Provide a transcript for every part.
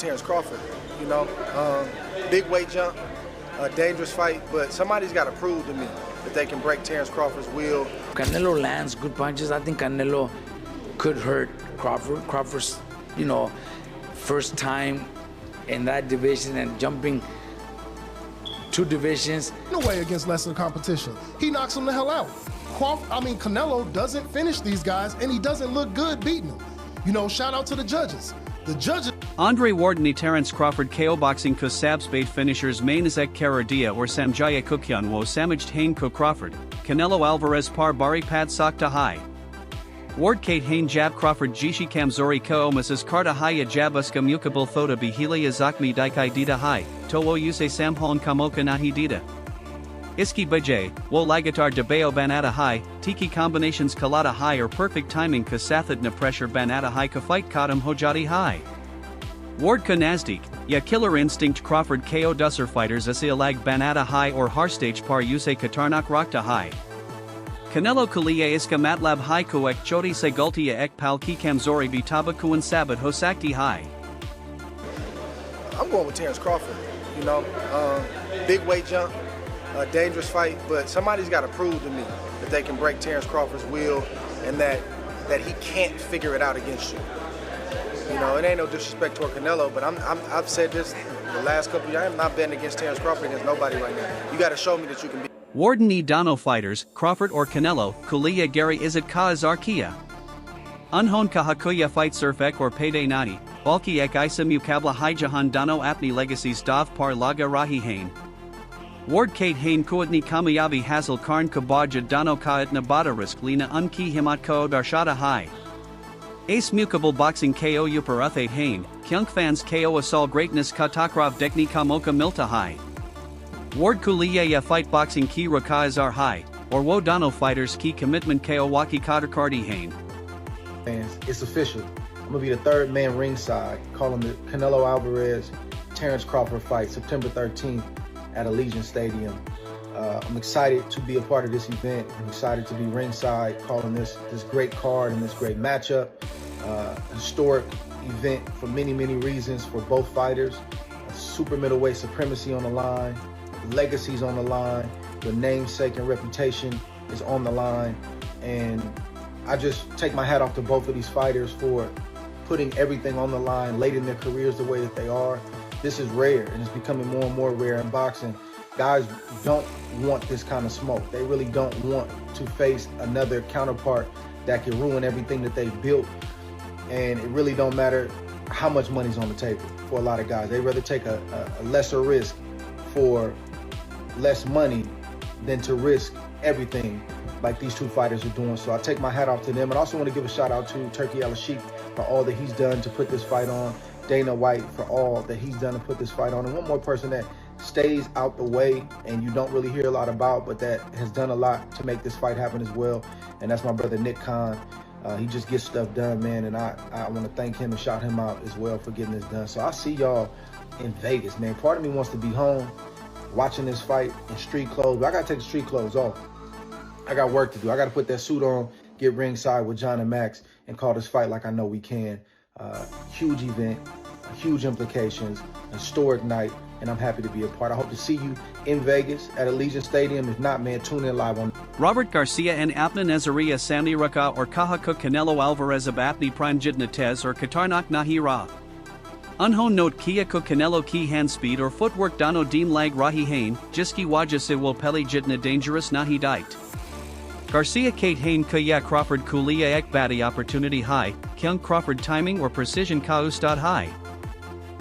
Terence Crawford. You know, big weight jump, a dangerous fight, but somebody's got to prove to me that they can break Terence Crawford's will. Canelo lands good punches. I think Canelo could hurt Crawford. Crawford's, you know, first time in that division and jumping 2 divisions. No way against lesser competition. He knocks him the hell out. Canelo doesn't finish these guys, and he doesn't look good beating them. You know, shout out to the judges. The judges. Andre Wardeni Terence Crawford KO boxing ko sabsbate finishers main Zek Karadia or Samjaya Kukyan wo samajed Hain ko Crawford, Canelo Alvarez par bari pad sakta hai. Ward Kate Hain jab Crawford Jishi Kamzori ko omasas karta haya jabuska mukabal thoda bihila yazakmi daikai dita hai, to wo yuse samhon kamoka nahi dita. Iski Bajay, wo lagatar debeo banata high, tiki combinations kalata high or perfect timing kasathat na pressure banata high ka fight kadam hojati high. Ward ka Nazdik, ya killer instinct Crawford KO dusser fighters asialag banata high or harstage par use katarnak rakta high. Canelo Kalia iska matlab high koek choti segultia ek pal ki kamzori bitaba kuan sabat hosakti high. I'm going with Terence Crawford. You know, big weight jump. A dangerous fight, but somebody's got to prove to me that they can break Terence Crawford's will and that he can't figure it out against you. You know, it ain't no disrespect toward Canelo, but I've said this the last couple of years. I'm not betting against Terence Crawford against nobody right now. You got to show me that you can be. Wardeni Dano fighters, Crawford or Canelo, Kulia Gary Izit Ka Azarkia. Unhon Kahakuya fight surfek or payday nani, Balki ek isa mukabla hai jahan Dano apni legacies dav par laga rahi hain. Ward Kate Hain Kuatni Kamayabi Hazel Karn Kabaja Dano Kaat Nabata Risk Lina Unki Himat Ko Darshada Hai. Ace Mukable Boxing KO Uparathe Hain, Kyung Fans KO Asal Greatness Katakrav Dekni Kamoka Milta Hai. Ward Kuliya Fight Boxing Ki Rakazar Hai, or Wo Dano Fighters Ki Commitment KO Waki Katakardi Hain. Fans, it's official. I'm gonna be the 3rd man ringside, calling the Canelo Alvarez Terence Crawford fight September 13th. At Allegiant Stadium. I'm excited to be a part of this event. I'm excited to be ringside, calling this great card and this great matchup. Historic event for many, many reasons for both fighters. Super middleweight supremacy on the line, legacies on the line, your namesake and reputation is on the line. And I just take my hat off to both of these fighters for putting everything on the line late in their careers the way that they are. This is rare, and it's becoming more and more rare in boxing. Guys don't want this kind of smoke. They really don't want to face another counterpart that can ruin everything that they've built. And it really don't matter how much money's on the table for a lot of guys. They'd rather take a lesser risk for less money than to risk everything like these 2 fighters are doing. So I take my hat off to them. And I also want to give a shout out to Turkey Al-Sheikh for all that he's done to put this fight on. Dana White for all that he's done to put this fight on. And one more person that stays out the way and you don't really hear a lot about, but that has done a lot to make this fight happen as well. And that's my brother Nick Khan. He just gets stuff done, man. And I want to thank him and shout him out as well for getting this done. So I'll see y'all in Vegas, man. Part of me wants to be home watching this fight in street clothes, but I got to take the street clothes off. I got work to do. I got to put that suit on, get ringside with John and Max, and call this fight like I know we can. Huge event, huge implications, historic night, and I'm happy to be a part. I hope to see you in Vegas at Allegiant Stadium. If not, man, tune in live on. Robert Garcia and Apna Nazaria Sami Raka or Kahaka Canelo Alvarez of Apni Prime Jidnates or Katarnak Nahira. Unhon note Kia ko Canelo ki hand speed or footwork Dano Dean Lag Rahi Hain, Jiski Wajase will Peli Jitna Dangerous Nahi Dite. Garcia Kate Hain Kaya Crawford Kulia Ek Badi Opportunity High, Kyung Crawford Timing or Precision Ka Ustad High.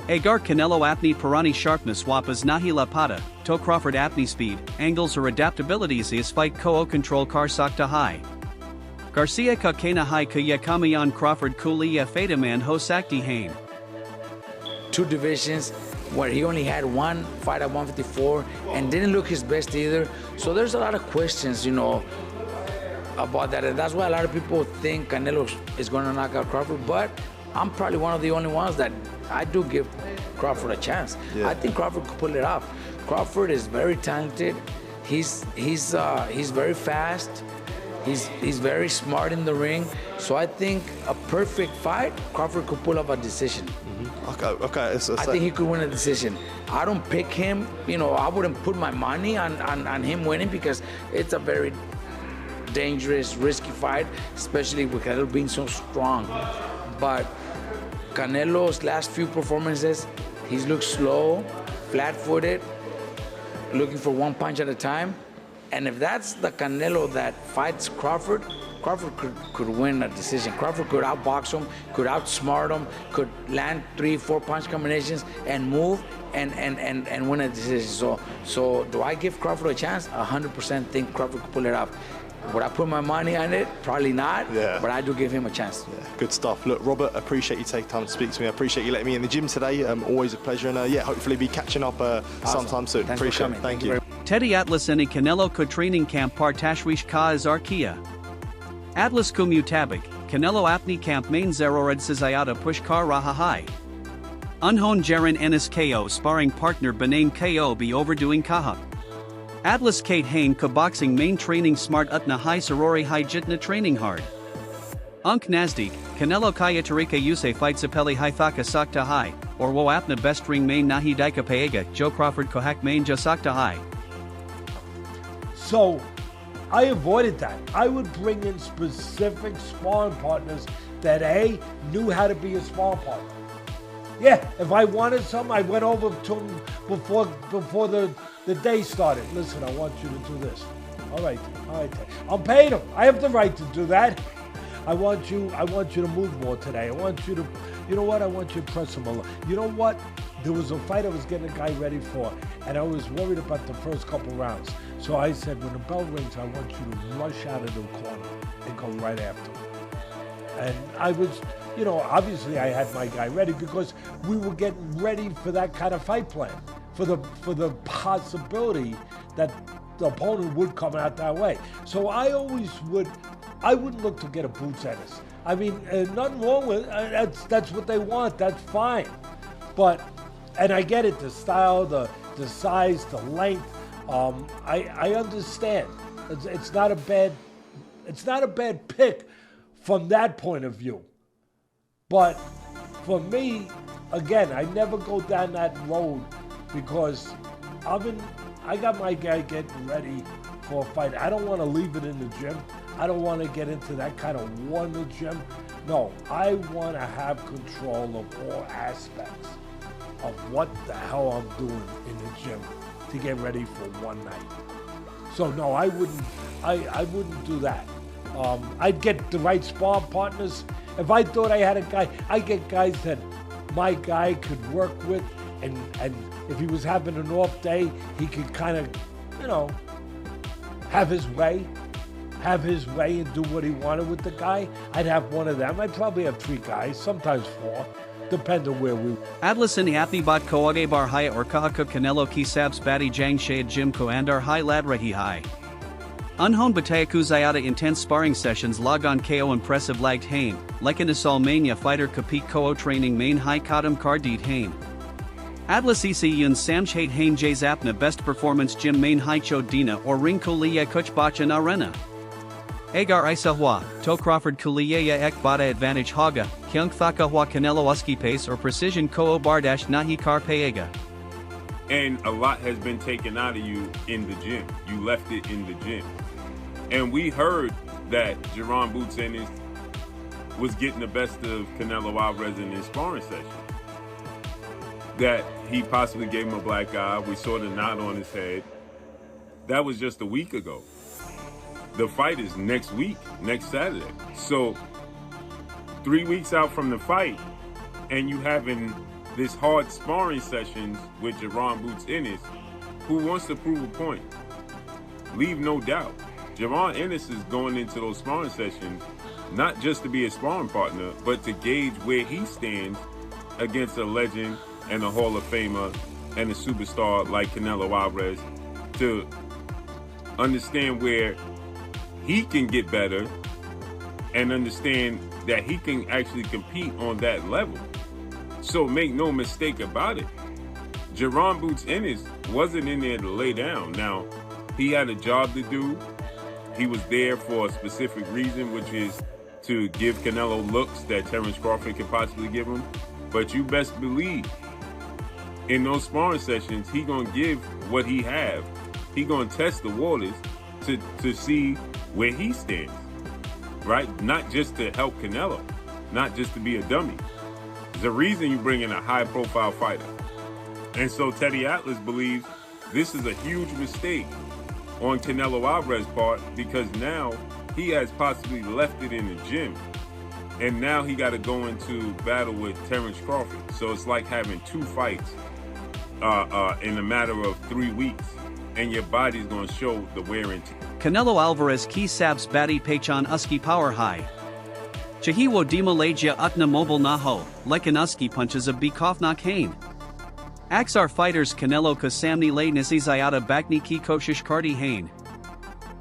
Agar Canelo Apni Parani Sharpness Wapas Nahi Lapata, To Crawford Apni Speed, Angles or Adaptabilities is Fight Ko Control Kar Sakta High. Garcia Ka Kena High Kaya Kamayan Crawford Kulia Fadaman Ho Sakti Hain. 2 divisions where he only had 1 fight at 154 and didn't look his best either. So there's a lot of questions, you know, about that, and that's why a lot of people think Canelo is going to knock out Crawford, but I'm probably one of the only ones that I do give Crawford a chance. Yeah. I think Crawford could pull it off. Crawford is very talented. He's very fast. He's very smart in the ring. So I think a perfect fight, Crawford could pull up a decision. Okay. I think he could win a decision. I don't pick him. You know, I wouldn't put my money on him winning because it's a very dangerous, risky fight, especially with Canelo being so strong. But Canelo's last few performances, he's looked slow, flat-footed, looking for one punch at a time. And if that's the Canelo that fights Crawford, Crawford could win a decision. Crawford could outbox him, could outsmart him, could land 3-4 punch combinations and move and win a decision. So do I give Crawford a chance? 100% think Crawford could pull it off. Would I put my money on it? Probably not, but I do give him a chance. Yeah, good stuff. Look, Robert, appreciate you taking time to speak to me. I appreciate you letting me in the gym today. Always a pleasure. And yeah, hopefully be catching up sometime soon. Thanks appreciate it. Thank you. Teddy Atlas any Canelo ko training camp par tashwish ka is arkia. Atlas kumutabik, Canelo apni camp main zero red sazayata push kar rahahai. Unhon Jaron Ennis KO sparring partner Benain KO be overdoing kahak. Atlas Kate Hain ka boxing main training smart utna high sorori high jitna training hard. Unk Nazdik, Canelo kaya tarika yuse fight sapeli high thaka sakta high, or wo apna best ring main nahi daika paega, Joe Crawford kohak main ja sakta high. So, I avoided that. I would bring in specific sparring partners that A, knew how to be a sparring partner. Yeah, if I wanted some, I went over to him before the day started. Listen, I want you to do this. All right. I'm paying him. I have the right to do that. I want you to move more today. I want you to, you know what? I want you to press him a lot. You know what? There was a fight I was getting a guy ready for, and I was worried about the first couple rounds. So I said, when the bell rings, I want you to rush out of the corner and go right after him. And I was, you know, obviously I had my guy ready because we were getting ready for that kind of fight plan, for the possibility that the opponent would come out that way. So I wouldn't look to get a boots at us. I mean, nothing wrong with it. That's what they want. That's fine. But, and I get it, the style, the size, the length. I understand. It's not a bad pick from that point of view. But for me, again, I never go down that road because I got my guy getting ready for a fight. I don't want to leave it in the gym. I don't want to get into that kind of war in the gym. No, I want to have control of all aspects of what the hell I'm doing in the gym to get ready for one night. So no, I wouldn't do that. I'd get the right sparring partners. If I thought I had a guy, I get guys that my guy could work with, and if he was having an off day, he could kind of, you know, have his way and do what he wanted with the guy. I'd have one of them. I'd probably have 3 guys, sometimes 4, depending on where we. Atlas in apni bat koage bar haya or kahaka Canelo ki sabs bati jang shade jim ko andar high lad rehi high. Unhon batayaku zayada intense sparring sessions log on KO impressive lagged hain, like an asal mania fighter kapit ko training main high kadam kardit hain. Atlas yun samj hate hain jays apna best performance gym main high cho dina or ring kuliya kuch bachan arena. Agar isahwa, to Crawford kuliya ek bada advantage haga, kyung thaka hwa Canelo uski pace or precision ko bardash nahi kar paega. And a lot has been taken out of you in the gym. You left it in the gym. And we heard that Jaron Boots Ennis was getting the best of Canelo Alvarez in his sparring session. That he possibly gave him a black eye. We saw the knot on his head. That was just a week ago. The fight is next week, next Saturday. So 3 weeks out from the fight, and you having this hard sparring sessions with Jaron Boots Ennis, who wants to prove a point. Leave no doubt. Jaron Ennis is going into those sparring sessions not just to be a sparring partner, but to gauge where he stands against a legend and a Hall of Famer and a superstar like Canelo Alvarez, to understand where he can get better and understand that he can actually compete on that level. So make no mistake about it, Jaron Boots Ennis wasn't in there to lay down. Now, he had a job to do. He was there for a specific reason, which is to give Canelo looks that Terence Crawford could possibly give him. But you best believe in those sparring sessions, he gonna give what he have. He gonna test the waters to see where he stands, right? Not just to help Canelo, not just to be a dummy. There's a reason you bring in a high-profile fighter. And so Teddy Atlas believes this is a huge mistake on Canelo Alvarez's part, because now he has possibly left it in the gym. And now he got to go into battle with Terence Crawford. So it's like having 2 fights in a matter of 3 weeks. And your body's going to show the wear and tear. Canelo Alvarez ki sabs bati pechon uski power high. Chahiwo dima leja utna mobile naho, like an uski punches a bikov nak hain. Axar fighters Canelo Kasamni Le Nisizayata Bakni Ki Koshish Kardi Hain.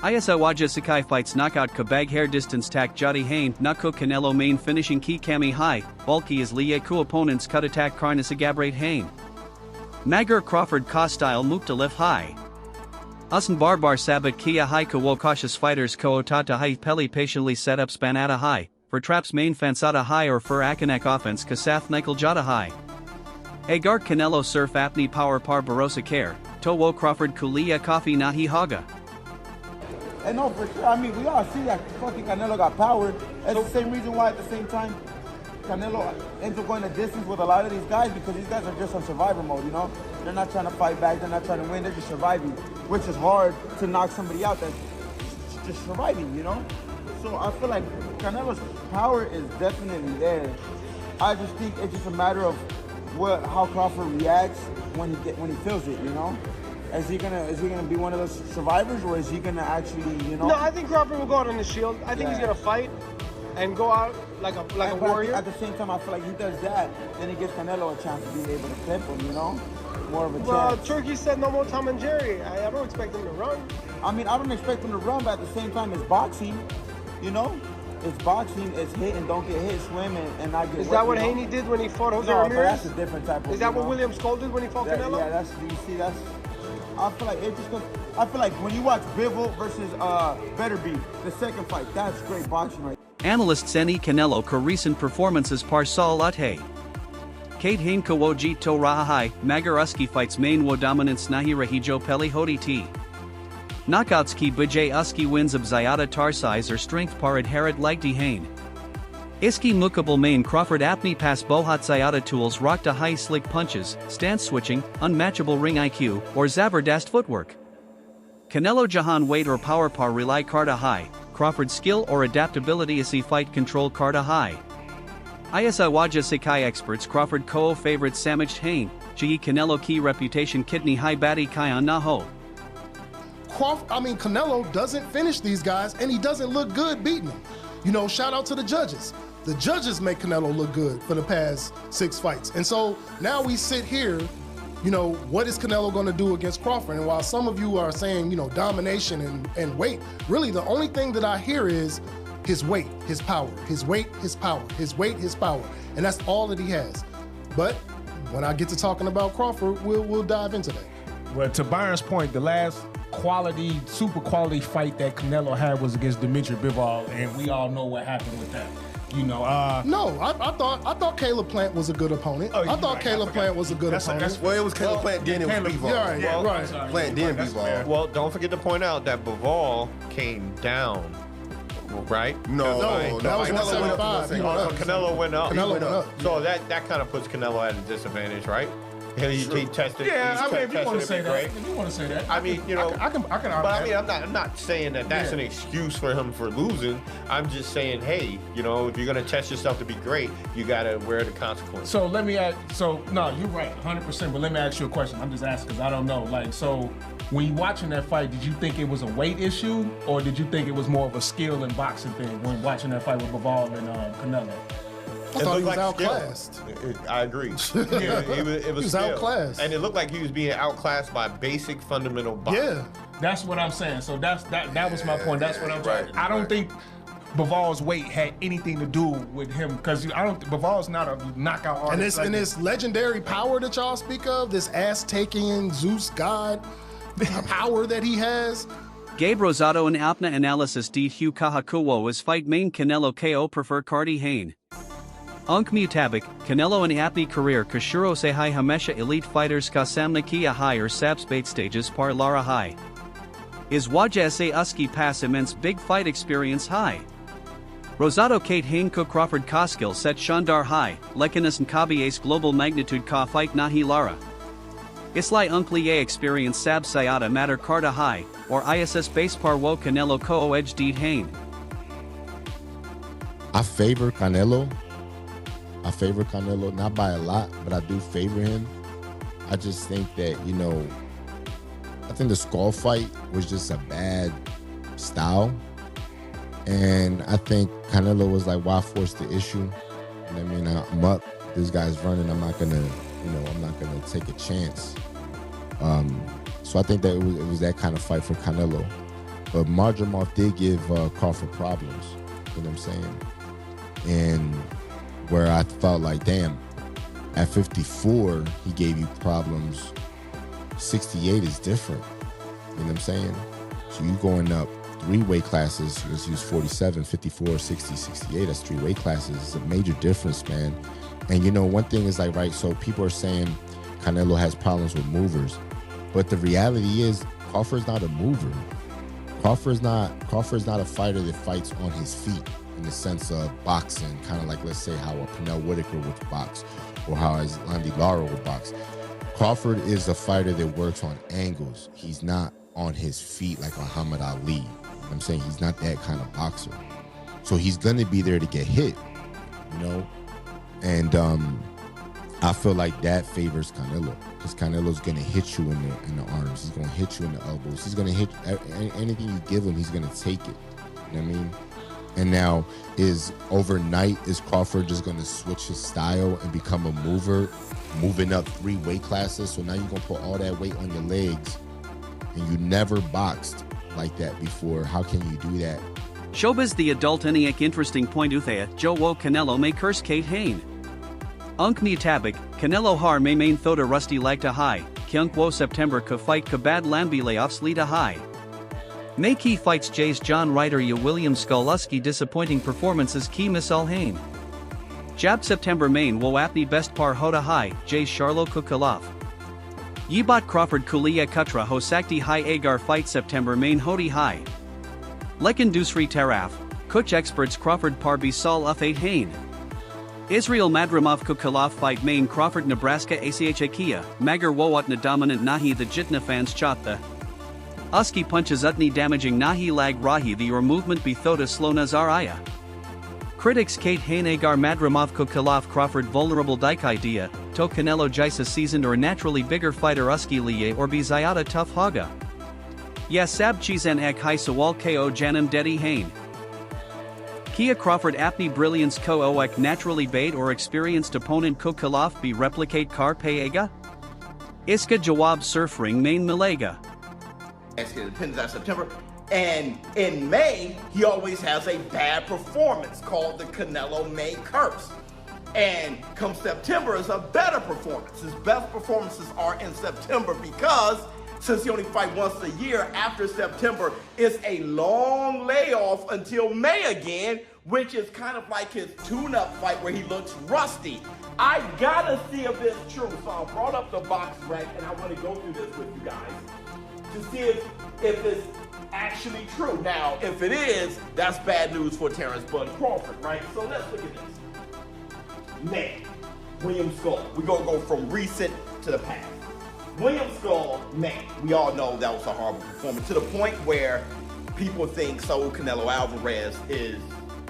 Isawaja Sakai fights knockout Kabag hair distance tak Jati Hain, Nako Canelo main finishing Ki Kami High, bulky as Lieku opponents cut attack Karnasagabrate Hain. Magar Crawford Ka style Mukta left high. Usan Barbar Sabat Kia High Kawo cautious fighters Kootata High Peli patiently set up Spanata High, for traps main Fansata High or for Akanak offense Kasath Nikel Jata High. Agar Canelo Surf Apni Power Par Barossa Care, Towo Crawford Kulia Coffee Nahi Haga. And no, for sure. I mean, we all see that fucking Canelo got power. That's the same reason why at the same time Canelo ends up going the distance with a lot of these guys, because these guys are just on survivor mode, you know? They're not trying to fight back, they're not trying to win, they're just surviving, which is hard to knock somebody out that's just surviving, you know? So I feel like Canelo's power is definitely there. I just think it's just a matter of how Crawford reacts when he feels it, you know? Is he gonna be one of those survivors, or is he gonna actually, you know? No, I think Crawford will go out on the shield. I think he's gonna fight and go out like a warrior. At the same time, I feel like he does that, then he gives Canelo a chance to be able to clip him, you know? More of a chance. Well, Turkey said no more Tom and Jerry. I don't expect him to run. I mean, I don't expect him to run, but at the same time, it's boxing, you know? It's boxing, it's hit and don't get hit, swim and not get Is that what Haney did when he fought Jose Ramirez? No, but that's a different type of... Is that what William Skull did when he fought Canelo? Yeah, that's, you see, that's... I feel like I feel like when you watch Bivol versus Betterby, the second fight, that's great boxing right. Analysts Seni Canelo ka recent performances parsal uthe. Kate Hain kawoji to rahahai, Magaruski fights main wo dominance nahi rahijo peli hoditi. Knockouts ki bijay uski wins of Zayada Tarsais or strength par adherit like di Hain. Iski Mukable main Crawford apni pass Bohat Zayada tools rockta high slick punches, stance switching, unmatchable ring IQ, or zabardast footwork. Canelo Jahan weight or power par rely Karta high, Crawford skill or adaptability isi fight control Karta high. Isawaja Sakai experts Crawford Ko favorite Samich Hain, Ji Canelo key reputation kidney high bati Kayan Naho. Canelo doesn't finish these guys, and he doesn't look good beating them. You know, shout out to the judges. The judges make Canelo look good for the past 6 fights. And so now we sit here, you know, what is Canelo going to do against Crawford? And while some of you are saying, you know, domination and weight, really the only thing that I hear is his weight, his power, his weight, his power, his weight, his power. And that's all that he has. But when I get to talking about Crawford, we'll dive into that. Well, to Byron's point, the last quality, super quality fight that Canelo had was against Dimitri Bivol, and we all know what happened with that. You know, no, I thought Caleb Plant was a good opponent. I thought Caleb Plant was a good opponent. Well, it was Caleb Plant, then it was Bivol. Yeah, right. Plant, then Bivol. Well, don't forget to point out that Bivol came down, right? No, that was 175. Canelo went up. Canelo went up. So that kind of puts Canelo at a disadvantage, right? He tested. Yeah, I mean, if you want to say that, great. if you want to say that, I mean, you know, I can. But I mean, I'm not saying that that's an excuse for him for losing. I'm just saying, hey, you know, if you're gonna test yourself to be great, you gotta wear the consequences. So let me ask. So no, you're right, 100%. But let me ask you a question. I'm just asking because I don't know. Like, so when you watching that fight, did you think it was a weight issue, or did you think it was more of a skill and boxing thing when watching that fight with Bivol and Canelo? I thought he was outclassed. I agree. Yeah, it was outclassed, and it looked like he was being outclassed by basic fundamental boxing. Yeah, that's what I'm saying. So that was my point. That's what I'm trying. I don't think Bivol's weight had anything to do with him because Bivol's not a knockout artist. And this legendary power that y'all speak of, this ass-taking Zeus god power that he has. Gabe Rosado and Apna analysis D Hugh Kahakuwo is fight main Canelo KO prefer Cardi Hain. Unk Mutabik, Canelo and Apni career Kashuro Sehai Hamesha elite fighters Kasamna Kia high or Sabspate stages par Lara high. Is Waja Sa Uski pass immense big fight experience high. Rosado Kate Hain Cook Crawford Koskil set Shandar high, Lekinas and Kabi Ace global magnitude ka fight Nahi Lara. Islai Unkliye experience Sab Sayada matter Karta high, or ISS base par wo Canelo ko edge deed Hain. I favor Canelo. Not by a lot, but I do favor him. I just think that, I think the Skull fight was just a bad style. And I think Canelo was like, why force the issue? I mean, I'm up. This guy's running. I'm not gonna take a chance. So I think that it was that kind of fight for Canelo. But Madrimov did give Crawford problems. You know what I'm saying? And where I felt like, damn, at 54, he gave you problems. 68 is different. You know what I'm saying? So you going up 3 weight classes, he was 47, 54, 60, 68, that's 3 weight classes. It's a major difference, man. And one thing is like, right, so people are saying Canelo has problems with movers. But the reality is, Crawford's not a mover. Crawford's not a fighter that fights on his feet in the sense of boxing, kind of like, let's say, how a Pernell Whitaker would box or how Andy Lara would box. Crawford is a fighter that works on angles. He's not on his feet like Muhammad Ali. You know what I'm saying? He's not that kind of boxer. So he's going to be there to get hit, And I feel like that favors Canelo because Canelo's going to hit you in the arms. He's going to hit you in the elbows. He's going to hit anything you give him, he's going to take it. You know what I mean? And now, is Crawford just going to switch his style and become a mover, moving up 3 weight classes? So now you're going to put all that weight on your legs, and you never boxed like that before. How can you do that? Showbiz the adult eniak interesting point Uthea, Joe Wo Canelo may curse Kate Hain. Unk Mutabik, Canelo har may main thoda rusty lagta high, Kyunk Wo September ka fight ka bad lambi layoffs lita high. May key fights Jay's John Ryder ya William Skoluski disappointing performances key Misal Hain. Jab September main wo apni best par hoda high, Jay's Charlo Kukalov. Yibat Crawford Kuliya Kutra ho sakti high agar fight September main hodi high. Lekin Dusri Taraf, Kuch experts Crawford par Bisal Uf 8 Hain. Israel Madrimov Kukalov fight main Crawford Nebraska ACH Kia, Magar Wowatna dominant Nahi the Jitna fans Chatha. Uski punches Utni damaging Nahi lag Rahi the or movement Bithoda Slona Zaraya. Critics Kate Hain Agar Madrimov Kukalov Crawford vulnerable Dike idea, To Canelo Jisa seasoned or naturally bigger fighter Uski Liye or Be Zayada tough Haga. Yes Sab Chizan Ek Hai Sawal Ko Janam Dedi Hain. Kia Crawford Apni Brilliance Ko Oek naturally bait or experienced opponent Kukalov be replicate Kar Payega? Iska Jawab Surfring Main Malega. It depends on September. And in May, he always has a bad performance called the Canelo May curse. And come September is a better performance. His best performances are in September because since he only fights once a year, after September, it's a long layoff until May again, which is kind of like his tune-up fight where he looks rusty. I gotta see if it's true. So I brought up the box rec and I want to go through this with you guys to see if it's actually true. Now, if it is, that's bad news for Terence Bud Crawford, right? So let's look at this. May, William Skull. We're gonna go from recent to the past. William Skull, May. We all know that was a horrible performance to the point where people think Saul Canelo Alvarez is,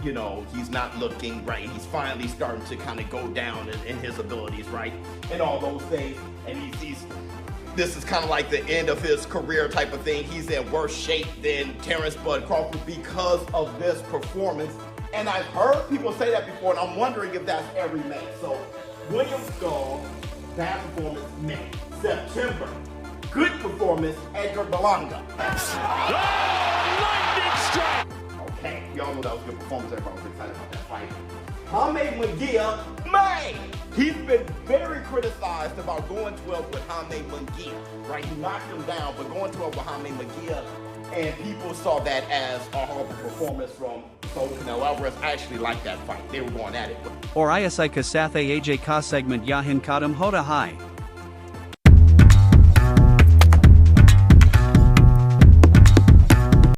he's not looking right. He's finally starting to kind of go down in his abilities, right? And all those things. And this is kind of like the end of his career type of thing. He's in worse shape than Terence Bud Crawford because of this performance. And I've heard people say that before, and I'm wondering if that's every May. So, William Skull, bad performance, May. September, good performance, Edgar Berlanga. Lightning strike! Okay, y'all know that was a good performance. Everybody was excited about that fight. Jaime Munguia, May! He's been very criticized about going 12 with Jaime Munguia, right? He knocked him down, but going 12 with Jaime Munguia, and people saw that as a horrible performance from Canelo Alvarez. I actually liked that fight. They were going at it. Or ISI Kasathe AJ Ka segment Yahin Kadam Hoda Hai.